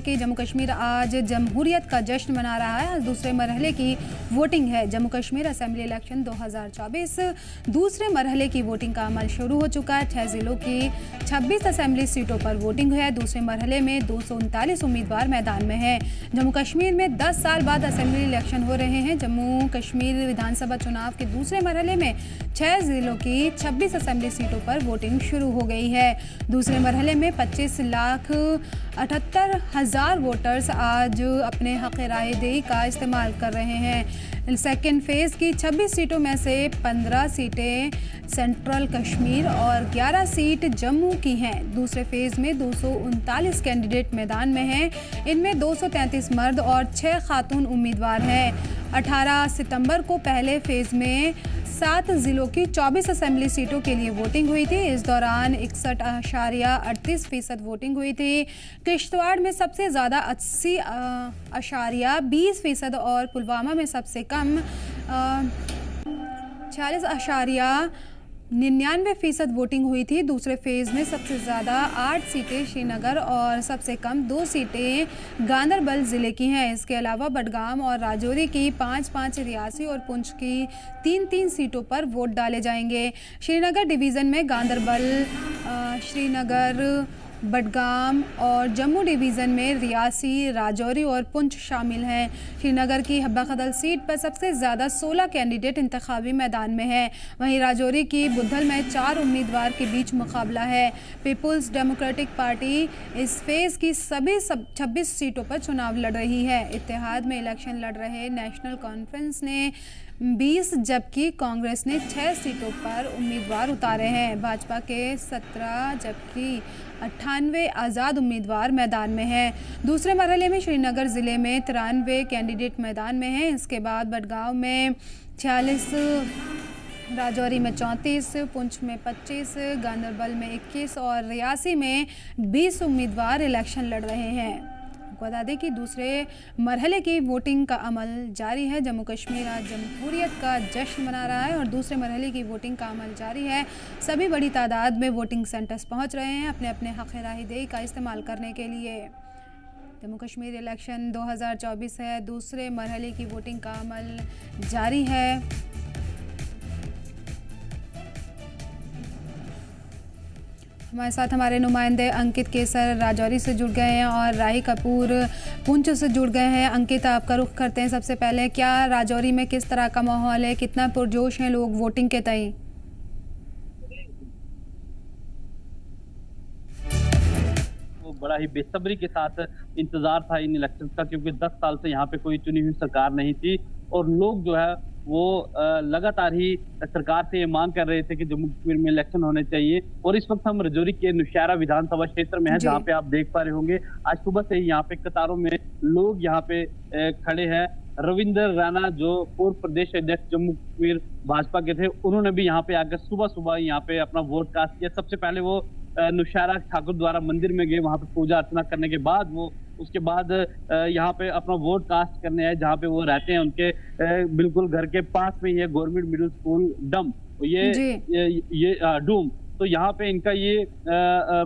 कि जम्मू कश्मीर आज जमहूरियत का जश्न मना रहा है। आज दूसरे मरहले की वोटिंग है। जम्मू कश्मीर असेंबली इलेक्शन 2024 दूसरे मरहले की वोटिंग का अमल शुरू हो चुका है। 6 जिलों की 26 असेंबली सीटों पर वोटिंग है। दूसरे मरहले में 239 उम्मीदवार मैदान में हैं। जम्मू कश्मीर में 10 साल बाद असेंबली इलेक्शन हो रहे हैं। जम्मू कश्मीर विधानसभा चुनाव के दूसरे मरहले में 6 जिलों की 26 असेंबली सीटों पर वोटिंग शुरू हो गई है। दूसरे मरहले में 25,78,000 वोटर्स आज अपने हक़ राय दही का इस्तेमाल कर रहे हैं। सेकेंड फेज़ की 26 सीटों में से 15 सीटें सेंट्रल कश्मीर और 11 सीट जम्मू की हैं। दूसरे फेज़ में 239 कैंडिडेट मैदान में हैं। इनमें 233 मर्द और 6 खातून उम्मीदवार हैं। 18 सितंबर को पहले फेज़ में 7 जिलों की 24 असेंबली सीटों के लिए वोटिंग हुई थी। इस दौरान 61.38% वोटिंग हुई थी। किश्तवाड़ में सबसे ज़्यादा 80.20% और पुलवामा में सबसे कम 46.99% वोटिंग हुई थी। दूसरे फेज़ में सबसे ज़्यादा 8 सीटें श्रीनगर और सबसे कम 2 सीटें गांदरबल ज़िले की हैं। इसके अलावा बडगाम और राजौरी की 5-5, रियासी और पुंछ की 3-3 सीटों पर वोट डाले जाएंगे। श्रीनगर डिवीज़न में गांदरबल, श्रीनगर, बडगाम और जम्मू डिवीज़न में रियासी, राजौरी और पुंछ शामिल हैं। श्रीनगर की हब्बा खदल सीट पर सबसे ज़्यादा 16 कैंडिडेट इंतखाबी मैदान में हैं। वहीं राजौरी की बुद्धल में 4 उम्मीदवार के बीच मुकाबला है। पीपुल्स डेमोक्रेटिक पार्टी इस फेज़ की सभी 26 सीटों पर चुनाव लड़ रही है। इत्तेहाद में इलेक्शन लड़ रहे नेशनल कॉन्फ्रेंस ने 20 जबकि कांग्रेस ने 6 सीटों पर उम्मीदवार उतारे हैं। भाजपा के 17 जबकि 98 आज़ाद उम्मीदवार मैदान में हैं। दूसरे मरहले में श्रीनगर ज़िले में 93 कैंडिडेट मैदान में हैं। इसके बाद बडगांव में 46, राजौरी में 34, पुंछ में 25, गांदरबल में 21 और रियासी में 20 उम्मीदवार इलेक्शन लड़ रहे हैं। बता दें कि दूसरे मरहले की वोटिंग का अमल जारी है। जम्मू कश्मीर आज जमहूरियत का जश्न मना रहा है और दूसरे मरहले की वोटिंग का अमल जारी है। सभी बड़ी तादाद में वोटिंग सेंटर्स पहुंच रहे हैं अपने अपने हक़ राय दही का इस्तेमाल करने के लिए। जम्मू कश्मीर इलेक्शन 2024 है। दूसरे मरहले की वोटिंग का अमल जारी है। हमारे साथ हमारे नुमाइंदे अंकित केसर राजौरी से जुड़ गए हैं और राही कपूर पुंछ से जुड़ गए हैं। अंकित, आपका रुख करते हैं। सबसे पहले क्या राजौरी में किस तरह का माहौल है, कितना पुरजोश हैं लोग वोटिंग के तय? वो बड़ा ही बेसब्री के साथ इंतजार था इन इलेक्शन का, क्योंकि 10 साल से यहाँ पे कोई चुनी हुई सरकार नहीं थी और लोग जो है वो लगातार ही सरकार से ये मांग कर रहे थे कि जम्मू कश्मीर में इलेक्शन होने चाहिए। और इस वक्त हम राजौरी के नौशहरा विधानसभा क्षेत्र में हैं, जहाँ पे आप देख पा रहे होंगे आज सुबह से ही यहाँ पे कतारों में लोग यहाँ पे खड़े हैं। रविंद्र राणा जो पूर्व प्रदेश अध्यक्ष जम्मू कश्मीर भाजपा के थे, उन्होंने भी यहाँ पे आकर सुबह सुबह यहाँ पे अपना वोट कास्ट किया। सबसे पहले वो नौशहरा ठाकुर द्वारा मंदिर में गए, वहां पे पूजा अर्चना करने के बाद वो उसके बाद यहाँ पे अपना वोट कास्ट करने आए जहाँ पे वो रहते हैं। उनके बिल्कुल घर के पास में ही है गवर्नमेंट मिडिल स्कूल डम, ये डूम। तो यहाँ पे इनका ये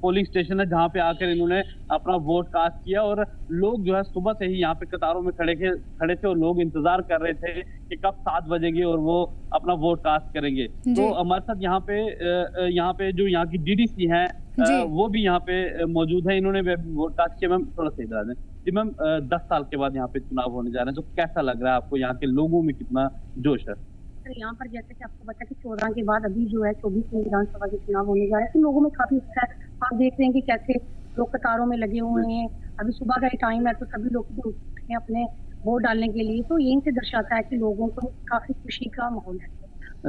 पोलिंग स्टेशन है जहाँ पे आकर इन्होंने अपना वोट कास्ट किया। और लोग जो है सुबह से ही यहाँ पे कतारों में खड़े थे और लोग इंतजार कर रहे थे कि कब 7 बजेंगे और वो अपना वोट कास्ट करेंगे। तो हमारे साथ यहाँ पे जो यहाँ की डीडीसी हैं वो भी यहाँ पे मौजूद है। इन्होंने वोट कास्ट किया। मैम थोड़ा सा इधर आ जाए जी। मैम 10 साल के बाद यहाँ पे चुनाव होने जा रहे हैं, तो कैसा लग रहा है आपको? यहाँ के लोगों में कितना जोश है? यहाँ पर जैसे कि आपको पता है कि 14 के बाद अभी जो है 24 में विधानसभा के चुनाव होने जा रहे हैं, तो लोगों में काफी उत्साह है। आप देख रहे हैं कि कैसे लोग कतारों में लगे हुए हैं। अभी सुबह का ही टाइम है तो सभी लोग उठते हैं अपने वोट डालने के लिए, तो यहीं से दर्शाता है कि लोगों को काफी खुशी का माहौल है।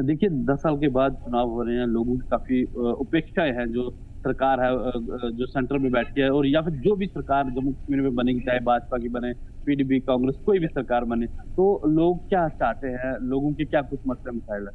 देखिए 10 साल के बाद चुनाव हो रहे हैं, लोगों की काफी उपेक्षाएं हैं। जो सरकार है जो सेंटर में बैठी है और या फिर जो भी सरकार जम्मू कश्मीर में बनेगी, चाहे भाजपा की बने, पीडीपी, कांग्रेस, कोई भी सरकार बने, तो लोग क्या चाहते हैं? लोगों के क्या कुछ मसले मसाइल है?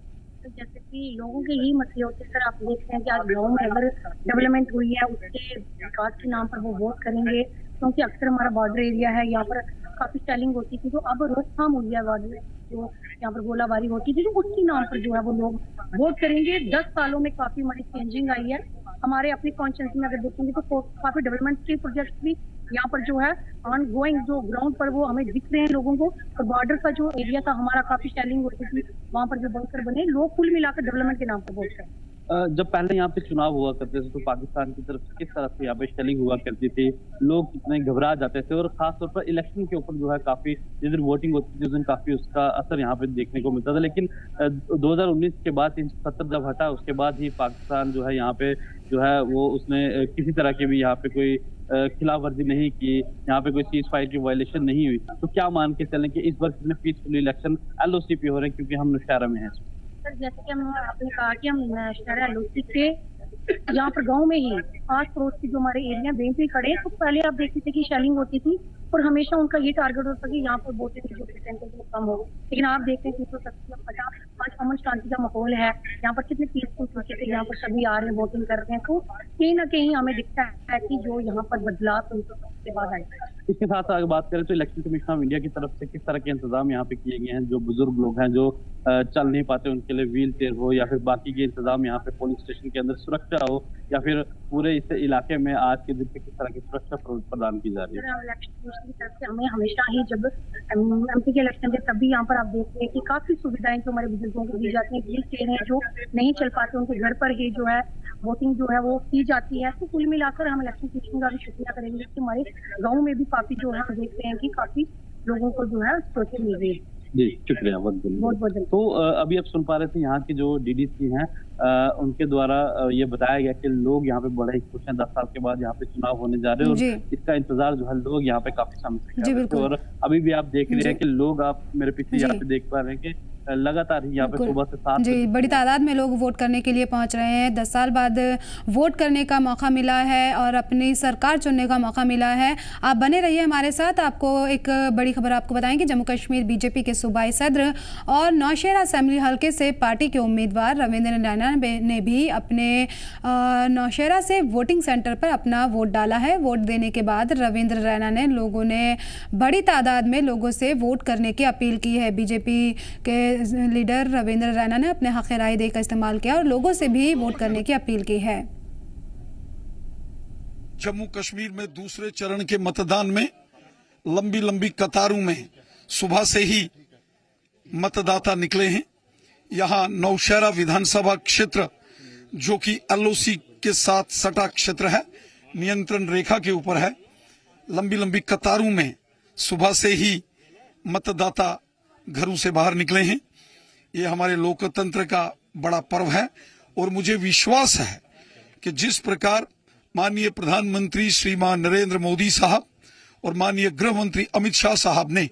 तो जैसे कि लोगों के यही मसले होते हैं सर। आप देखते हैं कि आज गाँव में अगर डेवलपमेंट हुई है उसके विकास के नाम पर वो वोट करेंगे, क्योंकि अक्सर हमारा बॉर्डर एरिया है, यहाँ पर काफी सेलिंग होती थी, तो अब रोकथाम हुई है बॉर्डर जो यहाँ पर गोलाबारी होती थी, तो उसके नाम पर जो है वो लोग वोट करेंगे। 10 सालों में काफी हमारी चेंजिंग आई है। हमारे अपनी कॉन्स्टिट्यूंसी में अगर देखेंगे तो काफी डेवलपमेंट के प्रोजेक्ट भी यहाँ पर जो है ऑन गोइंग जो ग्राउंड पर वो हमें दिख रहे हैं लोगों को। और बॉर्डर का जो एरिया था हमारा, काफी शेलिंग होती थी, वहाँ पर जो बंकर बने, लोग कुल मिलाकर डेवलपमेंट के नाम पर वोट करें। जब पहले यहाँ पे चुनाव हुआ करते थे तो पाकिस्तान की तरफ से किस तरह से यहाँ पे शेलिंग हुआ करती थी, लोग कितने घबरा जाते थे, और खासतौर पर इलेक्शन के ऊपर जो है काफी, जिस दिन वोटिंग होती थी उस दिन काफी उसका असर यहाँ पे देखने को मिलता था। लेकिन 2019 के बाद 370 जब हटा, उसके बाद ही पाकिस्तान जो है यहाँ पे जो है वो उसने किसी तरह की भी यहाँ पे कोई खिलाफ वर्जी नहीं की, यहाँ पे कोई चीज फाइट की वायलेशन नहीं हुई। तो क्या मान के चलें कि इस बार कितने पीसफुल इलेक्शन LOC पे हो रहे हैं, क्योंकि हम नौशहरा में हैं? सर जैसे कि आपने कहा कि हम शहर LOC के यहाँ पर गांव में ही आस पड़ोस के जो हमारे एरिया वहीं पे खड़े, तो पहले आप देखते थे कि शेलिंग होती थी और हमेशा उनका ये टारगेट होता कि यहाँ पर वोटिंग की जो परसेंटेज वो कम हो। लेकिन आप देखते हैं 370 आज अमन शांति का माहौल है, यहाँ पर कितने पीसफुल तरीके से यहाँ पर सभी आ रहे हैं, वोटिंग कर रहे हैं। तो कहीं ना कहीं हमें दिखता है कि जो यहाँ पर बदलाव 370 के बाद आएगा। इसके साथ अगर बात करें तो इलेक्शन कमीशन ऑफ इंडिया की तरफ से किस तरह के इंतजाम यहाँ पे किए गए हैं? जो बुजुर्ग लोग हैं, जो चल नहीं पाते, उनके लिए व्हील चेयर हो या फिर बाकी के इंतजाम यहाँ पे पोलिंग स्टेशन के अंदर सुरक्षा हो, या फिर पूरे इस इलाके में आज के दिन पे किस तरह की सुरक्षा प्रदान की जा रही है? इलेक्शन कमीशन की तरफ से हमें हमेशा ही जब MP के इलेक्शन थे तब भी यहाँ पर आप देख रहे हैं कि काफी सुविधाएं जो हमारे बुजुर्गों को दी जाती है, व्हील चेयर है, जो नहीं चल पाते उनके घर पर ही जो है वोटिंग जो है वो की जाती है। तो कुल मिलाकर हम इलेक्शन कमीशन का भी शुक्रिया करेंगे कि हमारे गाँव में भी काफी जो है हम देख रहे हैं कि काफी लोगों को जो है सुरक्षा मिल रही है। जी शुक्रिया, बहुत बहुत। तो अभी आप सुन पा रहे थे यहाँ की जो DDC हैं, उनके द्वारा ये बताया गया कि लोग यहाँ पे बड़े ही खुश हैं। 10 साल के बाद यहाँ पे चुनाव होने जा रहे हैं और इसका इंतजार जो है लोग यहाँ पे काफी समय से कर रहे थे। और अभी भी आप देख रहे हैं कि लोग, आप मेरे पीछे यहाँ पे देख पा रहे हैं कि लगातार ही यहाँ पे सुबह से 7 जी बड़ी तादाद में लोग वोट करने के लिए पहुंच रहे हैं। 10 साल बाद वोट करने का मौका मिला है और अपनी सरकार चुनने का मौका मिला है। आप बने रहिए हमारे साथ। आपको एक बड़ी खबर आपको बताएंगे। जम्मू कश्मीर BJP के सूबाई सदर और नौशहरा असेंबली हल्के से पार्टी के उम्मीदवार रविंद्र रैना ने भी अपने नौशहरा से वोटिंग सेंटर पर अपना वोट डाला है। वोट देने के बाद रविंद्र रैना ने बड़ी तादाद में लोगों से वोट करने की अपील की है। BJP के लीडर रविंद्र रैना ने अपने हक राय दे का इस्तेमाल किया और लोगों से भी वोट करने की अपील की है। जम्मू कश्मीर में दूसरे चरण के मतदान में लंबी लंबी कतारों में सुबह से ही मतदाता निकले हैं। यहां नौशहरा विधानसभा क्षेत्र जो कि LOC के साथ सटा क्षेत्र है, नियंत्रण रेखा के ऊपर है, लंबी लंबी कतारों में सुबह से ही मतदाता घरों से बाहर निकले हैं। ये हमारे लोकतंत्र का बड़ा पर्व है और मुझे विश्वास है कि जिस प्रकार माननीय प्रधानमंत्री श्रीमान नरेंद्र मोदी साहब और माननीय गृह मंत्री अमित शाह साहब ने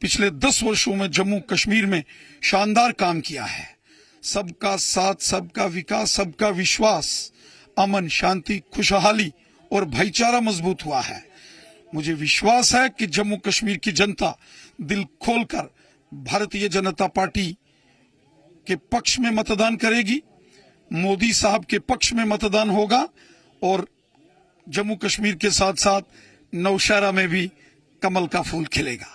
पिछले 10 वर्षों में जम्मू कश्मीर में शानदार काम किया है। सबका साथ, सबका विकास, सबका विश्वास, अमन, शांति, खुशहाली और भाईचारा मजबूत हुआ है। मुझे विश्वास है कि जम्मू कश्मीर की जनता दिल खोलकर भारतीय जनता पार्टी के पक्ष में मतदान करेगी, मोदी साहब के पक्ष में मतदान होगा और जम्मू कश्मीर के साथ साथ नौशहरा में भी कमल का फूल खिलेगा।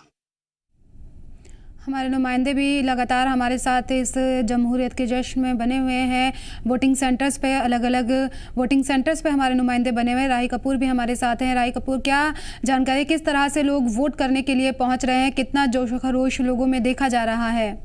हमारे नुमाइंदे भी लगातार हमारे साथ इस जमहूरियत के जश्न में बने हुए हैं। वोटिंग सेंटर्स पे, अलग अलग वोटिंग सेंटर्स पे हमारे नुमाइंदे बने हुए हैं। राही कपूर भी हमारे साथ हैं। राही कपूर, क्या जानकारी, किस तरह से लोग वोट करने के लिए पहुंच रहे हैं? कितना जोश खरोश लोगों में देखा जा रहा है?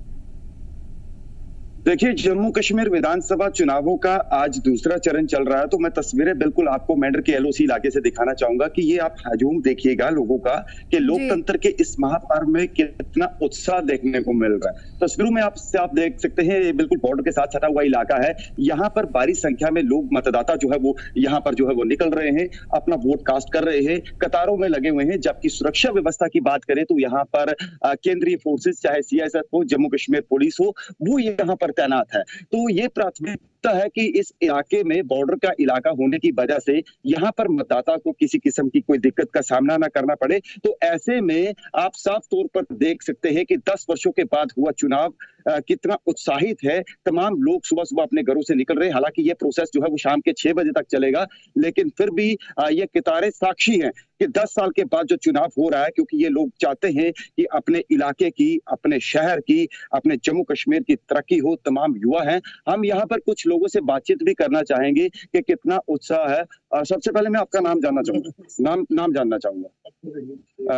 देखिए, जम्मू कश्मीर विधानसभा चुनावों का आज दूसरा चरण चल रहा है, तो मैं तस्वीरें बिल्कुल आपको मेंढर के LOC इलाके से दिखाना चाहूंगा कि ये आप हजूम देखिएगा लोगों का कि लोकतंत्र के इस महापर्व में कितना उत्साह देखने को मिल रहा है। तस्वीरों में आप देख सकते हैं, ये बिल्कुल बॉर्डर के साथ सटा हुआ इलाका है। यहाँ पर भारी संख्या में लोग, मतदाता जो है वो यहाँ पर जो है वो निकल रहे हैं, अपना वोट कास्ट कर रहे हैं, कतारों में लगे हुए हैं। जबकि सुरक्षा व्यवस्था की बात करें तो यहाँ पर केंद्रीय फोर्सेस, चाहे CSF हो, जम्मू कश्मीर पुलिस हो, वो यहाँ पर तैनात है। तो ये प्राथमिकता है कि इस इलाके में बॉर्डर का इलाका होने की वजह से यहाँ पर मतदाता को किसी किस्म की कोई दिक्कत का सामना ना करना पड़े। तो ऐसे में आप साफ तौर पर देख सकते हैं कि 10 वर्षों के बाद हुआ चुनाव कितना उत्साहित है। तमाम लोग सुबह सुबह अपने घरों से निकल रहे हैं। हालांकि ये प्रोसेस जो है वो शाम के 6 बजे तक चलेगा, लेकिन फिर भी ये कतारें साक्षी हैं कि 10 साल के बाद जो चुनाव हो रहा है, क्योंकि ये लोग चाहते हैं कि अपने इलाके की, अपने शहर की, अपने जम्मू कश्मीर की तरक्की हो। तमाम युवा हैं। हम यहाँ पर कुछ लोगों से बातचीत भी करना चाहेंगे कि कितना उत्साह है। सबसे पहले मैं आपका नाम जानना चाहूंगा, नाम जानना चाहूंगा।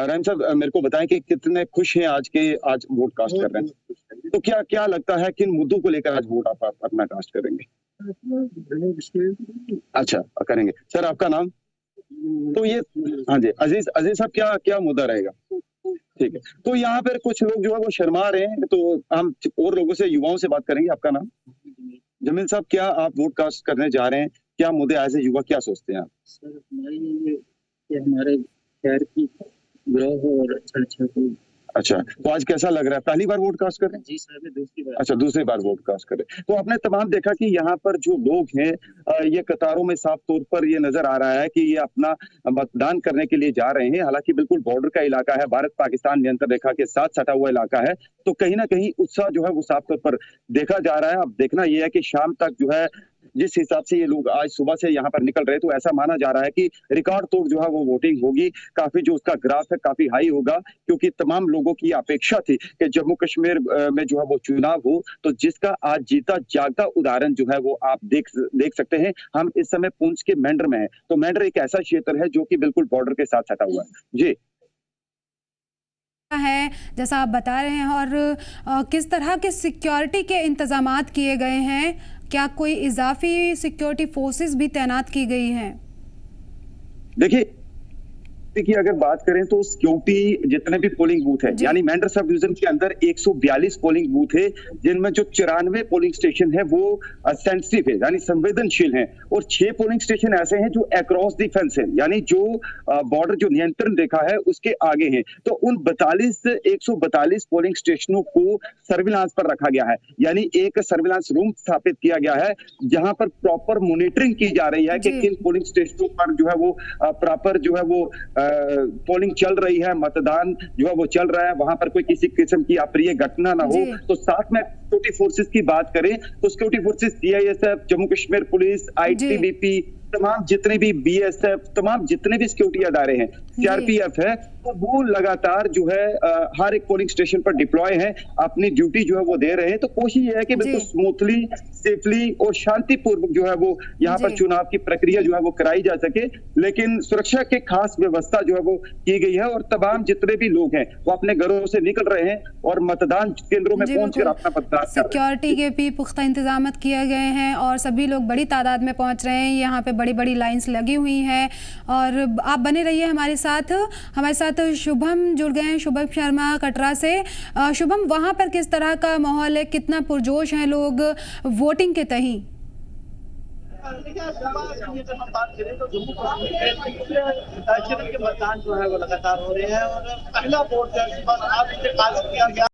रहीम साहब, मेरे को बताएं कि कितने खुश हैं आज वोट कास्ट कर रहे हैं, तो क्या लगता है किन मुद्दों को लेकर आज वोट आप अपना कास्ट करेंगे? अच्छा, करेंगे। सर, आपका नाम? तो ये, हाँ जी, अजीज साहब, क्या मुद्दा रहेगा? ठीक है, तो यहाँ पर कुछ लोग जो है वो शर्मा रहे हैं, तो हम और लोगों से, युवाओं से बात करेंगे। आपका नाम? जमील साहब, क्या आप वोट कास्ट करने जा रहे हैं? क्या मुद्दे एज ए युवा क्या सोचते हैं आप? सर, हमारे शहर की ग्रोथ और अच्छा, तो आज कैसा लग रहा है? पहली बार वोट कास्ट कर रहे हैं? जी सर, दूसरी बार। अच्छा, दूसरी बार वोट कास्ट कर रहे हैं। तो आपने तमाम देखा कि यहाँ पर जो लोग हैं, ये कतारों में साफ तौर पर ये नजर आ रहा है कि ये अपना मतदान करने के लिए जा रहे हैं। हालांकि बिल्कुल बॉर्डर का इलाका है, भारत पाकिस्तान नियंत्रण रेखा के साथ सटा हुआ इलाका है, तो कहीं ना कहीं उत्साह जो है वो साफ तौर पर देखा जा रहा है। अब देखना यह है कि शाम तक जो है, जिस हिसाब से ये लोग आज सुबह से यहाँ पर निकल रहे हैं, तो ऐसा माना जा रहा है कि रिकॉर्ड तोड़ जो है वो वोटिंग होगी। काफी जो उसका ग्राफ है काफी हाई होगा, क्योंकि तमाम लोगों की अपेक्षा थी कि जम्मू कश्मीर में जो है वो चुनाव हो, तो जिसका आज जीता जागता उदाहरण जो है वो आप देख सकते हैं। हम इस समय पुंछ के मेंढर में हैं, तो मेंढर एक ऐसा क्षेत्र है जो कि बिल्कुल बॉर्डर के साथ सटा हुआ है। जी है, जैसा आप बता रहे हैं, और किस तरह के सिक्योरिटी के इंतजामात किए गए हैं? क्या कोई इजाफी सिक्योरिटी फोर्सेस भी तैनात की गई हैं? देखिए, की अगर बात करें तो सिक्योरिटी जितने भी पोलिंग बूथ है, यानी मेंढर सब डिवीजन के अंदर 142 पोलिंग बूथ है, जिनमें जो 94 पोलिंग स्टेशन है वो सेंसिटिव है, यानी संवेदनशील है, और 6 पोलिंग स्टेशन ऐसे हैं जो अक्रॉस द फेंस है, यानी जो बॉर्डर जो नियंत्रण रेखा है उसके आगे है। तो उन 142 पोलिंग स्टेशनों को सर्विलांस पर रखा गया है, यानी एक सर्विलांस रूम स्थापित किया गया है, जहां पर प्रॉपर मॉनिटरिंग की जा रही है कि किन पोलिंग स्टेशनों पर जो है वो प्रॉपर जो है वो पोलिंग चल रही है, मतदान जो है वो चल रहा है, वहां पर कोई किसी किस्म की अप्रिय घटना ना हो। तो साथ में सिक्योरिटी फोर्सेस की बात करें तो security forces CISF, Jammu Kashmir police, ITBP, तमाम जितने भी बीएसएफ, तमाम जितने भी सिक्योरिटी अदारे हैं, सीआरपीएफ है, तो वो लगातार जो है हर एक पोलिंग स्टेशन पर डिप्लॉय है, अपनी ड्यूटी जो है वो दे रहे हैं। तो कोशिश ये है कि बिल्कुल स्मूथली, सेफली और शांतिपूर्वक जो है वो यहाँ पर चुनाव की प्रक्रिया जो है वो कराई जा सके, लेकिन सुरक्षा के खास व्यवस्था जो है वो की गई है, और तमाम जितने भी लोग हैं वो अपने घरों से निकल रहे हैं और मतदान केंद्रों में पहुंचकर अपना मतदान कर रहे हैं। सिक्योरिटी के भी पुख्ता इंतजाम किए गए हैं और सभी लोग बड़ी तादाद में पहुंच रहे हैं। यहाँ पे बड़ी बड़ी लाइंस लगी हुई हैं, और आप बने रहिए हमारे साथ शुभम जुड़ गए हैं, शुभम शर्मा कटरा से। शुभम, वहां पर किस तरह का माहौल है, कितना पुरजोश हैं लोग वोटिंग के तहीं? अगर हम बात करें तो जम्मू कश्मीर के मतदान जो है वो लगातार हो रहे हैं, और पहला वोट जो है आज से कास्ट किया गया।